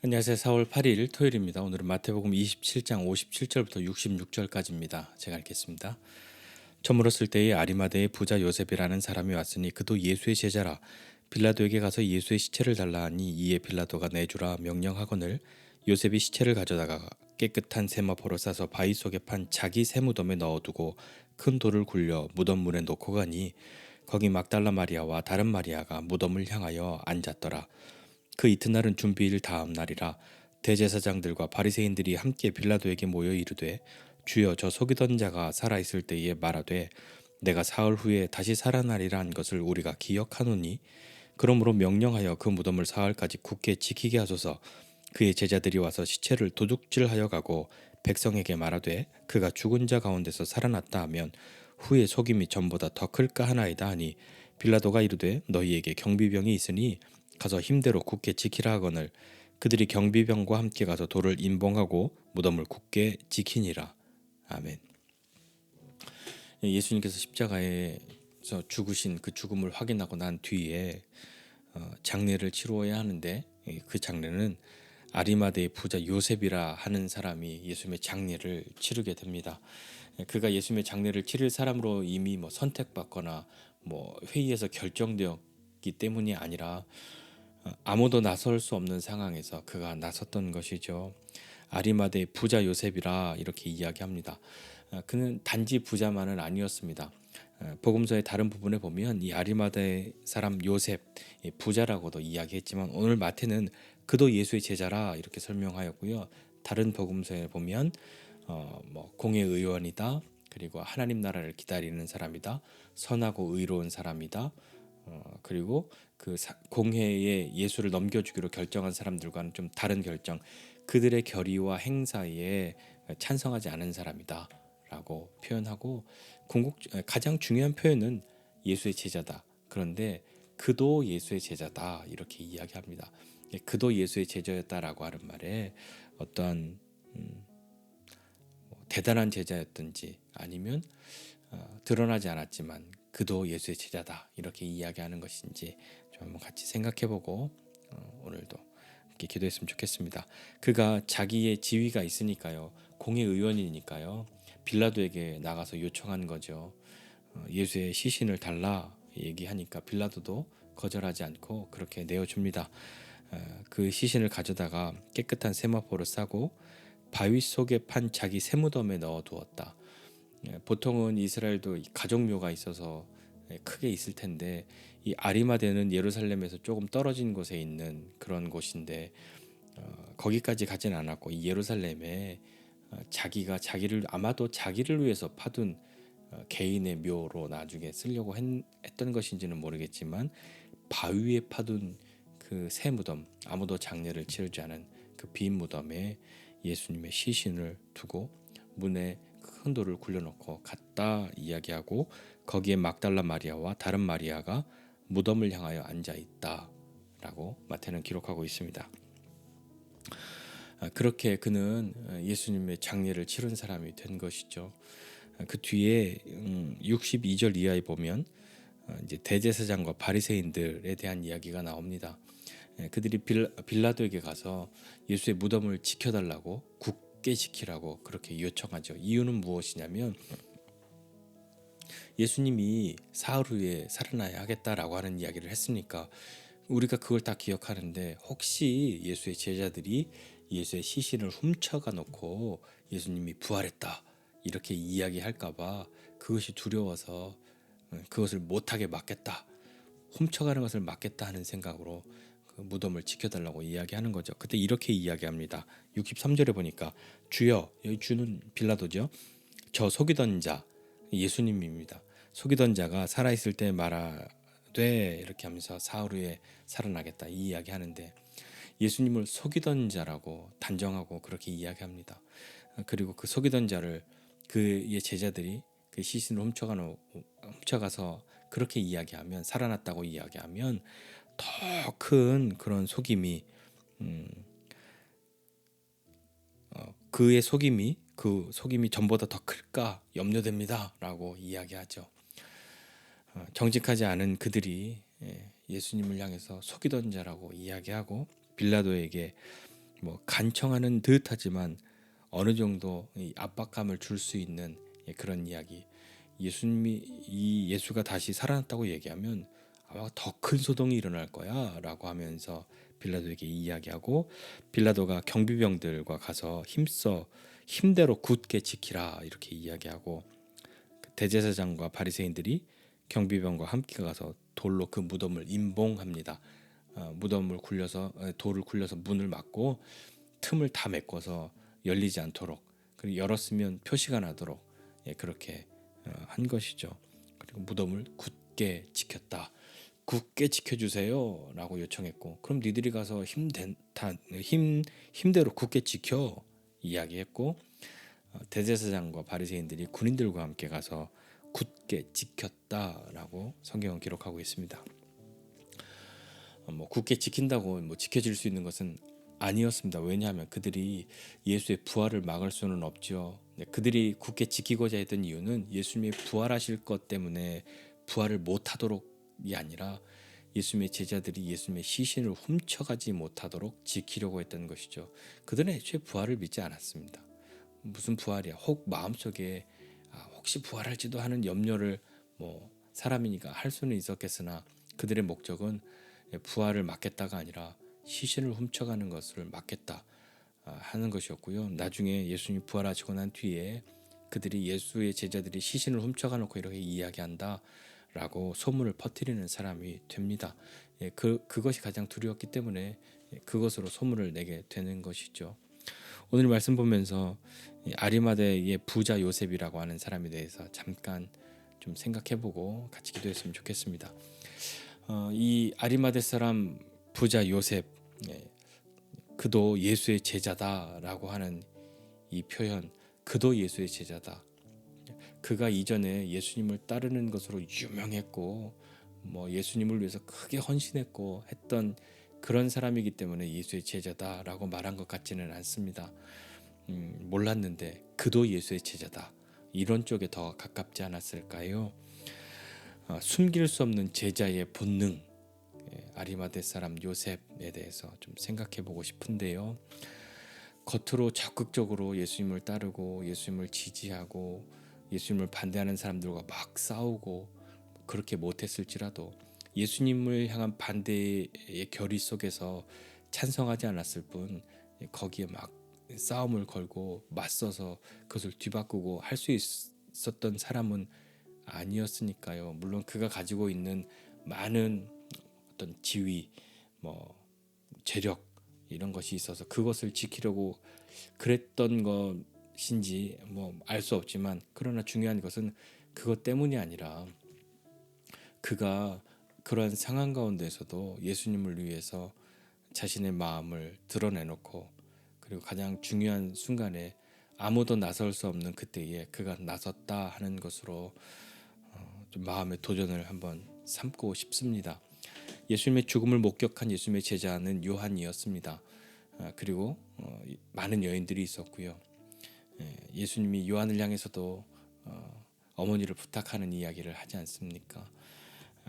안녕하세요. 4월 8일 토요일입니다. 오늘은 마태복음 27장 57절부터 66절까지입니다. 제가 읽겠습니다. 저물었을 때에 아리마대의 부자 요셉이라는 사람이 왔으니 그도 예수의 제자라. 빌라도에게 가서 예수의 시체를 달라 하니 이에 빌라도가 내주라 명령하거늘 요셉이 시체를 가져다가 깨끗한 세마포로 싸서 바위 속에 판 자기 세무덤에 넣어두고 큰 돌을 굴려 무덤 문에 놓고 가니 거기 막달라 마리아와 다른 마리아가 무덤을 향하여 앉았더라. 그 이튿날은 준비일 다음 날이라. 대제사장들과 바리새인들이 함께 빌라도에게 모여 이르되 주여, 저 속이던 자가 살아 있을 때에 말하되 내가 사흘 후에 다시 살아나리라 한 것을 우리가 기억하노니 그러므로 명령하여 그 무덤을 사흘까지 굳게 지키게 하소서. 그의 제자들이 와서 시체를 도둑질하여 가고 백성에게 말하되 그가 죽은 자 가운데서 살아났다 하면 후에 속임이 전보다 더 클까 하나이다 하니 빌라도가 이르되 너희에게 경비병이 있으니 가서 힘대로 굳게 지키라 하거늘 그들이 경비병과 함께 가서 돌을 임봉하고 무덤을 굳게 지키니라. 아멘. 예수님께서 십자가에서 죽으신 그 죽음을 확인하고 난 뒤에 장례를 치루어야 하는데, 그 장례는 아리마대의 부자 요셉이라 하는 사람이 예수님의 장례를 치르게 됩니다. 그가 예수님의 장례를 치를 사람으로 이미 선택받거나 회의에서 결정되었기 때문이 아니라 아무도 나설 수 없는 상황에서 그가 나섰던 것이죠. 아리마대의 부자 요셉이라 이렇게 이야기합니다. 그는 단지 부자만은 아니었습니다. 복음서의 다른 부분에 보면 이 아리마대 사람 요셉, 부자라고도 이야기했지만 오늘 마태는 그도 예수의 제자라 이렇게 설명하였고요. 다른 복음서에 보면 공의 의원이다, 그리고 하나님 나라를 기다리는 사람이다, 선하고 의로운 사람이다, 그리고 그 공회에 예수를 넘겨주기로 결정한 사람들과는 좀 다른 결정, 그들의 결의와 행사에 찬성하지 않은 사람이다 라고 표현하고, 가장 중요한 표현은 예수의 제자다. 그런데 그도 예수의 제자다 이렇게 이야기합니다. 그도 예수의 제자였다라고 하는 말에 어떠한 대단한 제자였든지 아니면 드러나지 않았지만 그도 예수의 제자다 이렇게 이야기하는 것인지 좀 한번 같이 생각해보고 오늘도 이렇게 기도했으면 좋겠습니다. 그가 자기의 지위가 있으니까요, 공의 의원이니까요, 빌라도에게 나가서 요청한 거죠. 예수의 시신을 달라 얘기하니까 빌라도도 거절하지 않고 그렇게 내어줍니다. 그 시신을 가져다가 깨끗한 세마포로 싸고 바위 속에 판 자기 세무덤에 넣어두었다. 보통은 이스라엘도 가족묘가 있어서 크게 있을 텐데, 이 아리마대는 예루살렘에서 조금 떨어진 곳에 있는 그런 곳인데 거기까지 가진 않았고 이 예루살렘에 자기가 아마도 자기를 위해서 파둔 개인의 묘로 나중에 쓰려고 했던 것인지는 모르겠지만 바위에 파둔 그 새 무덤, 아무도 장례를 치르지 않은 그 빈 무덤에 예수님의 시신을 두고 문에 큰 돌을 굴려놓고 갔다 이야기하고, 거기에 막달라 마리아와 다른 마리아가 무덤을 향하여 앉아 있다라고 마태는 기록하고 있습니다. 그렇게 그는 예수님의 장례를 치른 사람이 된 것이죠. 그 뒤에 62절 이하에 보면 이제 대제사장과 바리새인들에 대한 이야기가 나옵니다. 그들이 빌라도에게 가서 예수의 무덤을 지켜달라고, 굳게 지키라고 그렇게 요청하죠. 이유는 무엇이냐면 예수님이 사흘 후에 살아나야 하겠다라고 하는 이야기를 했으니까 우리가 그걸 다 기억하는데, 혹시 예수의 제자들이 예수의 시신을 훔쳐가 놓고 예수님이 부활했다 이렇게 이야기할까봐 그것이 두려워서 그것을 못하게 막겠다, 훔쳐가는 것을 막겠다 하는 생각으로 그 무덤을 지켜달라고 이야기하는 거죠. 그때 이렇게 이야기합니다. 63절에 보니까 주여, 여기 주는 빌라도죠, 저 속이던 자, 예수님입니다. 속이던 자가 살아있을 때 말하되 이렇게 하면서 사흘 후에 살아나겠다 이 이야기하는데, 예수님을 속이던 자라고 단정하고 그렇게 이야기합니다. 그리고 그 속이던 자를 그의 제자들이 그 시신을 훔쳐가서 그렇게 이야기하면, 살아났다고 이야기하면 더 큰 그런 속임이, 그 속임이 전보다 더 클까 염려됩니다라고 이야기하죠. 정직하지 않은 그들이 예수님을 향해서 속이던 자라고 이야기하고 빌라도에게 뭐 간청하는 듯하지만 어느 정도 이 압박감을 줄 수 있는 그런 이야기. 예수가 다시 살아났다고 얘기하면 아마 더 큰 소동이 일어날 거야라고 하면서 빌라도에게 이야기하고, 빌라도가 경비병들과 가서 힘대로 굳게 지키라 이렇게 이야기하고, 대제사장과 바리새인들이 경비병과 함께 가서 돌로 그 무덤을 임봉합니다. 돌을 굴려서 문을 막고 틈을 다 메꿔서 열리지 않도록, 그리고 열었으면 표시가 나도록 그렇게 한 것이죠. 그리고 무덤을 굳게 지켰다. 굳게 지켜주세요라고 요청했고, 그럼 니들이 가서 힘대로 굳게 지켜 이야기했고, 대제사장과 바리새인들이 군인들과 함께 가서 굳게 지켰다라고 성경은 기록하고 있습니다. 뭐 굳게 지킨다고 뭐 지켜질 수 있는 것은 아니었습니다. 왜냐하면 그들이 예수의 부활을 막을 수는 없죠. 그들이 굳게 지키고자 했던 이유는 예수님이 부활하실 것 때문에 부활을 못하도록이 아니라 예수님의 제자들이 예수님의 시신을 훔쳐가지 못하도록 지키려고 했던 것이죠. 그들은 애초에 부활을 믿지 않았습니다. 무슨 부활이야? 혹 마음속에 혹시 부활할지도 하는 염려를 뭐 사람이니까 할 수는 있었겠으나, 그들의 목적은 부활을 막겠다가 아니라 시신을 훔쳐가는 것을 막겠다 하는 것이었고요. 나중에 예수님이 부활하시고 난 뒤에 그들이 예수의 제자들이 시신을 훔쳐가 놓고 이렇게 이야기한다라고 소문을 퍼뜨리는 사람이 됩니다. 그것이 가장 두려웠기 때문에 그것으로 소문을 내게 되는 것이죠. 오늘 말씀 보면서 아리마대의 부자 요셉이라고 하는 사람에 대해서 잠깐 좀 생각해보고 같이 기도했으면 좋겠습니다. 이 아리마대 사람 부자 요셉, 그도 예수의 제자다라고 하는 이 표현, 그도 예수의 제자다. 그가 이전에 예수님을 따르는 것으로 유명했고, 뭐 예수님을 위해서 크게 헌신했고 했던 그런 사람이기 때문에 예수의 제자다라고 말한 것 같지는 않습니다. 몰랐는데 그도 예수의 제자다, 이런 쪽에 더 가깝지 않았을까요? 숨길 수 없는 제자의 본능, 아리마대 사람 요셉에 대해서 좀 생각해 보고 싶은데요. 겉으로 적극적으로 예수님을 따르고 예수님을 지지하고 예수님을 반대하는 사람들과 막 싸우고 그렇게 못했을지라도 예수님을 향한 반대의 결의 속에서 찬성하지 않았을 뿐, 거기에 막 싸움을 걸고 맞서서 그것을 뒤바꾸고 할 수 있었던 사람은 아니었으니까요. 물론 그가 가지고 있는 많은 어떤 지위, 뭐 재력, 이런 것이 있어서 그것을 지키려고 그랬던 것인지 뭐 알 수 없지만, 그러나 중요한 것은 그것 때문이 아니라 그가 그러한 상황 가운데서도 예수님을 위해서 자신의 마음을 드러내놓고, 그리고 가장 중요한 순간에 아무도 나설 수 없는 그때에 그가 나섰다 하는 것으로 좀 마음의 도전을 한번 삼고 싶습니다. 예수님의 죽음을 목격한 예수님의 제자는 요한이었습니다. 그리고 많은 여인들이 있었고요. 예수님이 요한을 향해서도 어머니를 부탁하는 이야기를 하지 않습니까?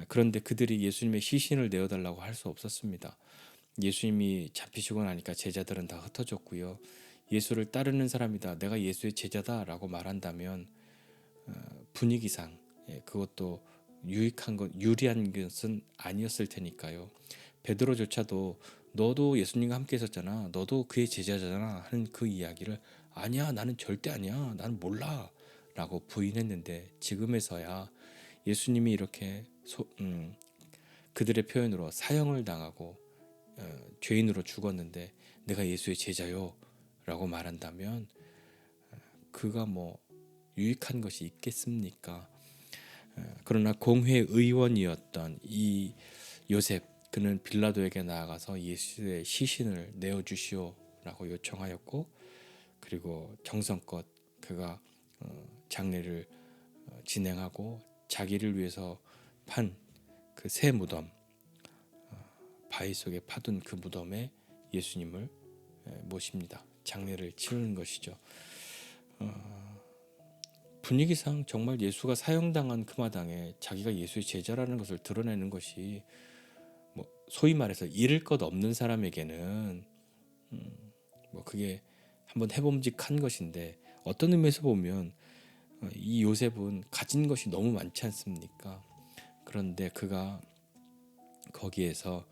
그런데 그들이 예수님의 시신을 내어달라고 할 수 없었습니다. 예수님이 잡히시고 나니까 제자들은 다 흩어졌고요. 예수를 따르는 사람이다, 내가 예수의 제자다라고 말한다면 분위기상 그것도 유리한 것은 아니었을 테니까요. 베드로조차도 너도 예수님과 함께 있었잖아, 너도 그의 제자잖아 하는 그 이야기를 아니야, 나는 절대 아니야, 나는 몰라 라고 부인했는데, 지금에서야 예수님이 이렇게 그들의 표현으로 사형을 당하고 죄인으로 죽었는데 내가 예수의 제자요 라고 말한다면 그가 뭐 유익한 것이 있겠습니까? 그러나 공회의원이었던 이 요셉, 그는 빌라도에게 나아가서 예수의 시신을 내어주시오라고 요청하였고, 그리고 정성껏 그가 장례를 진행하고 자기를 위해서 판 그 새 무덤, 바위 속에 파둔 그 무덤에 예수님을 모십니다. 장례를 치르는 것이죠. 분위기상 정말 예수가 사형당한 그 마당에 자기가 예수의 제자라는 것을 드러내는 것이 뭐 소위 말해서 잃을 것 없는 사람에게는 뭐 그게 한번 해봄직한 것인데 어떤 의미에서 보면 이 요셉은 가진 것이 너무 많지 않습니까? 그런데 그가 거기에서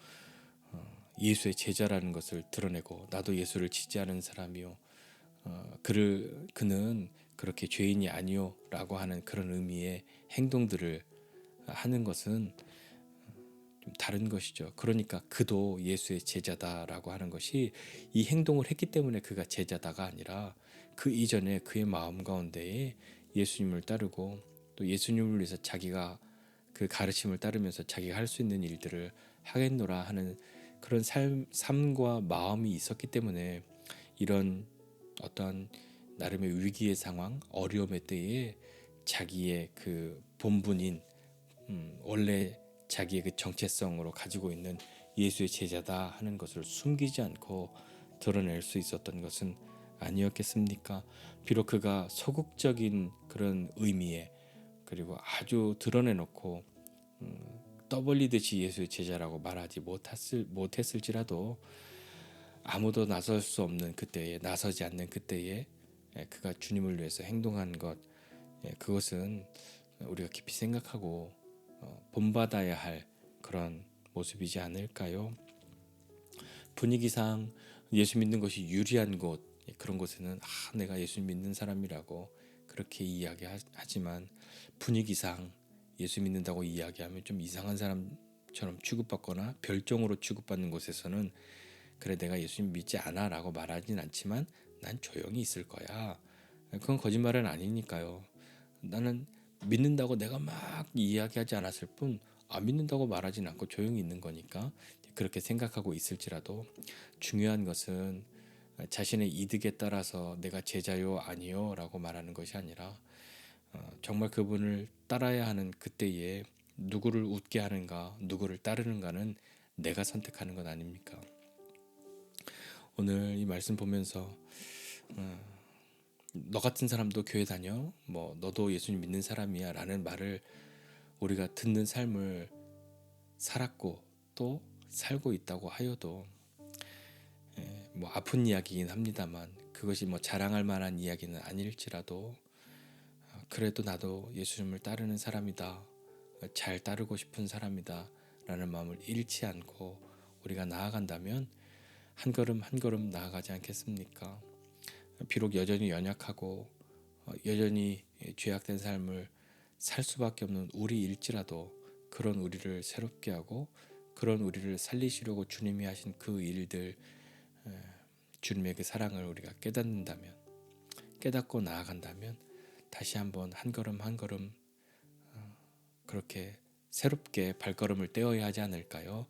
예수의 제자라는 것을 드러내고 나도 예수를 지지하는 사람이요 그는 그렇게 죄인이 아니요라고 하는 그런 의미의 행동들을 하는 것은 좀 다른 것이죠. 그러니까 그도 예수의 제자다라고 하는 것이 이 행동을 했기 때문에 그가 제자다가 아니라 그 이전에 그의 마음 가운데에 예수님을 따르고 또 예수님을 위해서 자기가 그 가르침을 따르면서 자기가 할 수 있는 일들을 하겠노라 하는 그런 삶과 마음이 있었기 때문에 이런 어떠한 나름의 위기의 상황, 어려움의 때에 자기의 그 본분인 원래 자기의 그 정체성으로 가지고 있는 예수의 제자다 하는 것을 숨기지 않고 드러낼 수 있었던 것은 아니었겠습니까? 비록 그가 소극적인 그런 의미에 그리고 아주 드러내놓고 떠벌리듯이 예수의 제자라고 말하지 못했을지라도 아무도 나설 수 없는 그때에 나서지 않는 그때에 그가 주님을 위해서 행동한 것 그것은 우리가 깊이 생각하고 본받아야 할 그런 모습이지 않을까요? 분위기상 예수 믿는 것이 유리한 곳 그런 곳에는 내가 예수 믿는 사람이라고 그렇게 이야기하지만 분위기상 예수 믿는다고 이야기하면 좀 이상한 사람처럼 취급받거나 별종으로 취급받는 곳에서는 그래 내가 예수님 믿지 않아 라고 말하진 않지만 난 조용히 있을 거야. 그건 거짓말은 아니니까요. 나는 믿는다고 내가 막 이야기하지 않았을 뿐 믿는다고 말하진 않고 조용히 있는 거니까 그렇게 생각하고 있을지라도 중요한 것은 자신의 이득에 따라서 내가 제자요 아니요 라고 말하는 것이 아니라 정말 그분을 따라야 하는 그때에 누구를 웃게 하는가 누구를 따르는가는 내가 선택하는 것 아닙니까? 오늘 이 말씀 보면서 너 같은 사람도 교회 다녀? 뭐 너도 예수님 믿는 사람이야 라는 말을 우리가 듣는 삶을 살았고 또 살고 있다고 하여도 뭐 아픈 이야기이긴 합니다만 그것이 뭐 자랑할 만한 이야기는 아닐지라도 그래도 나도 예수님을 따르는 사람이다. 잘 따르고 싶은 사람이다. 라는 마음을 잃지 않고 우리가 나아간다면 한 걸음 한 걸음 나아가지 않겠습니까? 비록 여전히 연약하고 여전히 죄악된 삶을 살 수밖에 없는 우리일지라도 그런 우리를 새롭게 하고 그런 우리를 살리시려고 주님이 하신 그 일들 주님의 그 사랑을 우리가 깨닫고 나아간다면 다시 한번 한 걸음 한 걸음 그렇게 새롭게 발걸음을 떼어야 하지 않을까요?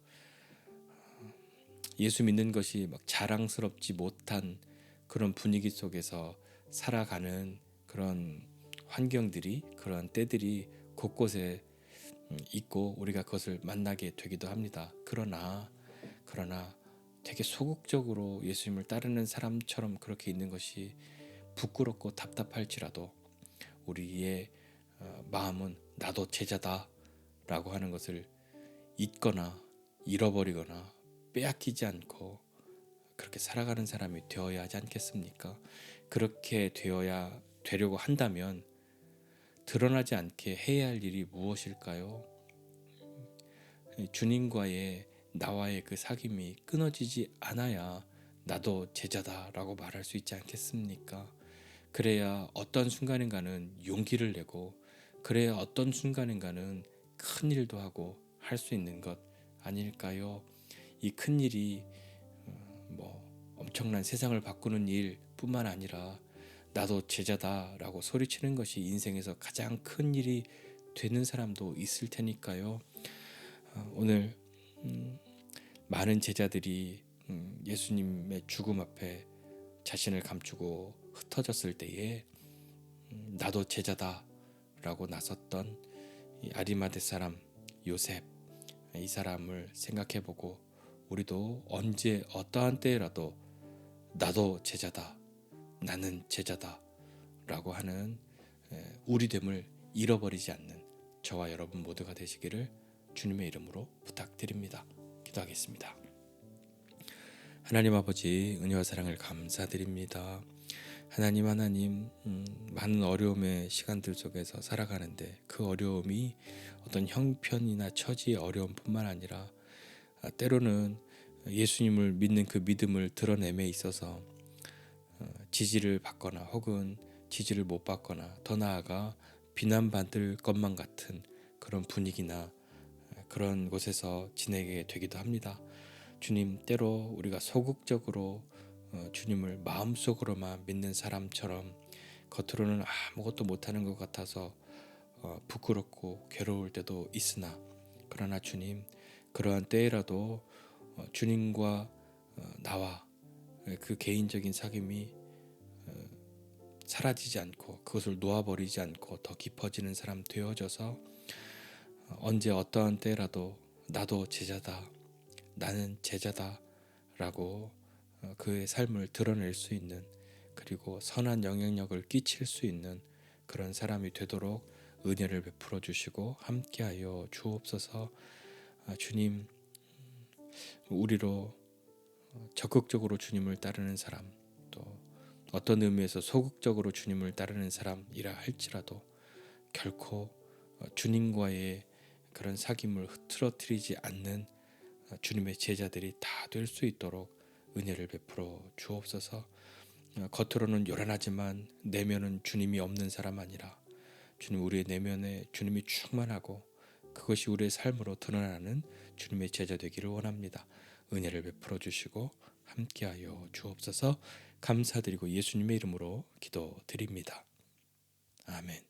예수 믿는 것이 막 자랑스럽지 못한 그런 분위기 속에서 살아가는 그런 환경들이 그런 때들이 곳곳에 있고 우리가 그것을 만나게 되기도 합니다. 그러나 되게 소극적으로 예수님을 따르는 사람처럼 그렇게 있는 것이 부끄럽고 답답할지라도 우리의 마음은 나도 제자다라고 하는 것을 잊거나 잃어버리거나 빼앗기지 않고 그렇게 살아가는 사람이 되어야 하지 않겠습니까? 그렇게 되려고 한다면 드러나지 않게 해야 할 일이 무엇일까요? 주님과의 나와의 그 사귐이 끊어지지 않아야 나도 제자다라고 말할 수 있지 않겠습니까? 그래야 어떤 순간인가는 용기를 내고 그래야 어떤 순간인가는 큰 일도 하고 할 수 있는 것 아닐까요? 이 큰 일이 뭐 엄청난 세상을 바꾸는 일뿐만 아니라 나도 제자다라고 소리치는 것이 인생에서 가장 큰 일이 되는 사람도 있을 테니까요. 오늘 많은 제자들이 예수님의 죽음 앞에 자신을 감추고 흩어졌을 때에 나도 제자다라고 나섰던 이 아리마대 사람 요셉 이 사람을 생각해보고 우리도 언제 어떠한 때라도 나도 제자다 나는 제자다 라고 하는 우리됨을 잃어버리지 않는 저와 여러분 모두가 되시기를 주님의 이름으로 부탁드립니다. 기도하겠습니다. 하나님 아버지, 은혜와 사랑을 감사드립니다. 하나님, 많은 어려움의 시간들 속에서 살아가는데 그 어려움이 어떤 형편이나 처지의 어려움뿐만 아니라 때로는 예수님을 믿는 그 믿음을 드러냄에 있어서 지지를 받거나 혹은 지지를 못 받거나 더 나아가 비난받을 것만 같은 그런 분위기나 그런 곳에서 지내게 되기도 합니다. 주님, 때로 우리가 소극적으로 주님을 마음속으로만 믿는 사람처럼 겉으로는 아무것도 못하는 것 같아서 부끄럽고 괴로울 때도 있으나, 그러나 주님, 그러한 때라도 주님과 나와 그 개인적인 사귐이 사라지지 않고 그것을 놓아버리지 않고 더 깊어지는 사람 되어져서 언제 어떠한 때라도 나도 제자다, 나는 제자다 라고 그의 삶을 드러낼 수 있는, 그리고 선한 영향력을 끼칠 수 있는 그런 사람이 되도록 은혜를 베풀어 주시고 함께하여 주옵소서. 주님, 우리로 적극적으로 주님을 따르는 사람, 또 어떤 의미에서 소극적으로 주님을 따르는 사람이라 할지라도 결코 주님과의 그런 사귐을 흐트러뜨리지 않는 주님의 제자들이 다 될 수 있도록 은혜를 베풀어 주옵소서. 겉으로는 요란하지만 내면은 주님이 없는 사람 아니라 주님, 우리의 내면에 주님이 충만하고 그것이 우리의 삶으로 드러나는 주님의 제자 되기를 원합니다. 은혜를 베풀어 주시고 함께하여 주옵소서. 감사드리고 예수님의 이름으로 기도드립니다. 아멘.